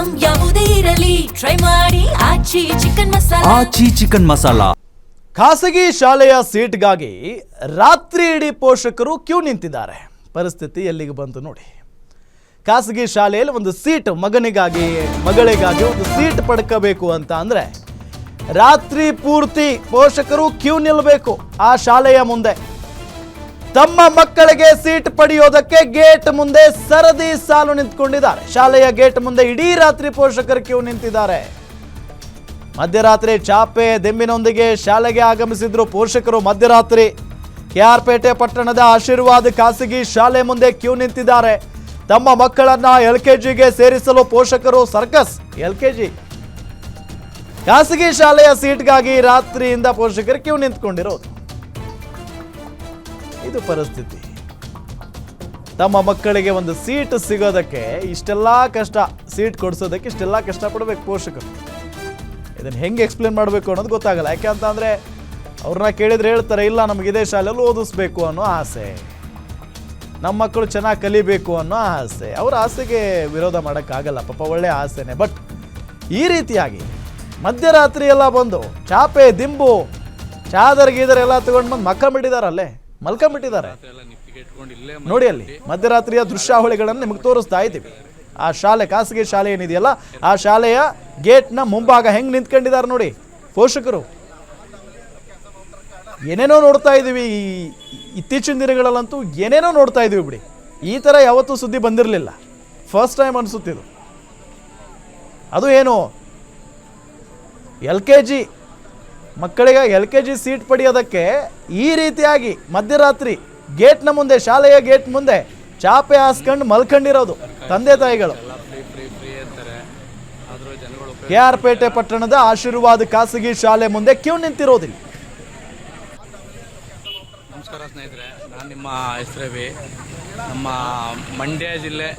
Item ಯಾವುದೇ ಇರಲಿ try ಮಾಡಿ ಆಚಿ ಚಿಕನ್ ಮಸಾಲಾ. ಖಾಸಗಿ ಶಾಲೆಯ ಸೀಟ್ಗಾಗಿ ರಾತ್ರಿ ಇಡೀ ಪೋಷಕರು ಕ್ಯೂ ನಿಂತಿದ್ದಾರೆ. ಪರಿಸ್ಥಿತಿ ಎಲ್ಲಿಗೆ ಬಂತು ನೋಡಿ. ಖಾಸಗಿ ಶಾಲೆಯಲ್ಲಿ ಒಂದು ಸೀಟ್ ಮಗನಿಗಾಗಿ ಮಗಳಿಗಾಗಿ ಒಂದು ಸೀಟ್ ಪಡ್ಕೋಬೇಕು ಅಂತ ಅಂದರೆ ರಾತ್ರಿ ಪೂರ್ತಿ ಪೋಷಕರು ಕ್ಯೂ ನಿಲ್ಲಬೇಕು ಆ ಶಾಲೆಯ ಮುಂದೆ. ತಮ್ಮ ಮಕ್ಕಳಿಗೆ ಸೀಟ್ ಪಡೆಯೋದಕ್ಕೆ ಗೇಟ್ ಮುಂದೆ ಸರದಿ ಸಾಲು ನಿಂತ್ಕೊಂಡಿದ್ದಾರೆ. ಶಾಲೆಯ ಗೇಟ್ ಮುಂದೆ ಇಡೀ ರಾತ್ರಿ ಪೋಷಕರು ಕ್ಯೂ ನಿಂತಿದ್ದಾರೆ. ಮಧ್ಯರಾತ್ರಿ ಚಾಪೆ ದೆಮ್ಮಿನೊಂದಿಗೆ ಶಾಲೆಗೆ ಆಗಮಿಸಿದ್ರು ಪೋಷಕರು. ಮಧ್ಯರಾತ್ರಿ KR ಪೇಟೆ ಪಟ್ಟಣದ ಆಶೀರ್ವಾದ ಖಾಸಗಿ ಶಾಲೆ ಮುಂದೆ ಕ್ಯೂ ನಿಂತಿದ್ದಾರೆ. ತಮ್ಮ ಮಕ್ಕಳನ್ನ LKGಗೆ ಸೇರಿಸಲು ಪೋಷಕರು ಸರ್ಕಸ್. LKG ಖಾಸಗಿ ಶಾಲೆಯ ಸೀಟ್ಗಾಗಿ ರಾತ್ರಿಯಿಂದ ಪೋಷಕರು ಕ್ಯೂ ನಿಂತ್ಕೊಂಡಿರೋದು. ಇದು ಪರಿಸ್ಥಿತಿ. ತಮ್ಮ ಮಕ್ಕಳಿಗೆ ಒಂದು ಸೀಟ್ ಸಿಗೋದಕ್ಕೆ ಇಷ್ಟೆಲ್ಲ ಕಷ್ಟ, ಸೀಟ್ ಕೊಡಿಸೋದಕ್ಕೆ ಇಷ್ಟೆಲ್ಲ ಕಷ್ಟಪಡಬೇಕು ಪೋಷಕರು. ಇದನ್ನು ಹೆಂಗೆ ಎಕ್ಸ್ಪ್ಲೇನ್ ಮಾಡಬೇಕು ಅನ್ನೋದು ಗೊತ್ತಾಗಲ್ಲ. ಯಾಕೆ ಅಂತ ಅಂದರೆ ಅವ್ರನ್ನ ಕೇಳಿದ್ರೆ ಹೇಳ್ತಾರೆ, ಇಲ್ಲ ನಮಗೆ ಇದೇ ಶಾಲೆಯಲ್ಲಿ ಓದಿಸ್ಬೇಕು ಅನ್ನೋ ಆಸೆ, ನಮ್ಮ ಮಕ್ಕಳು ಚೆನ್ನಾಗಿ ಕಲಿಬೇಕು ಅನ್ನೋ ಆಸೆ. ಅವ್ರ ಆಸೆಗೆ ವಿರೋಧ ಮಾಡೋಕ್ಕಾಗಲ್ಲ, ಪಾಪ ಒಳ್ಳೆ ಆಸೆನೇ. ಬಟ್ ಈ ರೀತಿಯಾಗಿ ಮಧ್ಯರಾತ್ರಿ ಎಲ್ಲ ಬಂದು ಚಾಪೆ ದಿಂಬು ಚಾದರ್ ಗೀದರ್ ಎಲ್ಲ ತಗೊಂಡು ಬಂದು ಮಲ್ಕೊಂಡ್ಬಿಟ್ಟಿದ್ದಾರೆ. ನೋಡಿ ಅಲ್ಲಿ ಮಧ್ಯರಾತ್ರಿಯ ದೃಶ್ಯಾವಳಿಗಳನ್ನು ನಿಮಗೆ ತೋರಿಸ್ತಾ ಇದ್ದೀವಿ. ಆ ಶಾಲೆ ಖಾಸಗಿ ಶಾಲೆ ಏನಿದೆಯಲ್ಲ ಆ ಶಾಲೆಯ ಗೇಟ್ನ ಮುಂಭಾಗ ಹೆಂಗೆ ನಿಂತ್ಕೊಂಡಿದ್ದಾರೆ ನೋಡಿ ಪೋಷಕರು. ಏನೇನೋ ನೋಡ್ತಾ ಇದ್ದೀವಿ ಇತ್ತೀಚಿನ ದಿನಗಳಲ್ಲಂತೂ, ಏನೇನೋ ನೋಡ್ತಾ ಇದ್ದೀವಿ ಬಿಡಿ. ಈ ಥರ ಯಾವತ್ತೂ ಸುದ್ದಿ ಬಂದಿರಲಿಲ್ಲ, ಫಸ್ಟ್ ಟೈಮ್ ಅನಿಸುತ್ತಿದ್ದು. ಅದು ಏನು LKG ಮಕ್ಕಳಿಗೆ LKG ಸೀಟ್ ಪಡೆಯೋದಕ್ಕೆ ಈ ರೀತಿಯಾಗಿ ಮಧ್ಯರಾತ್ರಿ ಗೇಟ್ನ ಮುಂದೆ, ಶಾಲೆಯ ಗೇಟ್ ಮುಂದೆ ಚಾಪೆ ಹಾಸ್ಕೊಂಡು ಮಲ್ಕೊಂಡಿರೋದು ತಂದೆ ತಾಯಿಗಳು. KR ಪೇಟೆ ಪಟ್ಟಣದ ಆಶೀರ್ವಾದ ಖಾಸಗಿ ಶಾಲೆ ಮುಂದೆ ಕ್ಯೂ ನಿಂತಿರೋದಿಲ್ಲ. ನಮಸ್ಕಾರ ಸ್ನೇಹಿತರೆ, ನಾನು ನಿಮ್ಮ ಹೆಸರು ರವಿ. ನಮ್ಮ ಮಂಡ್ಯ ಜಿಲ್ಲೆ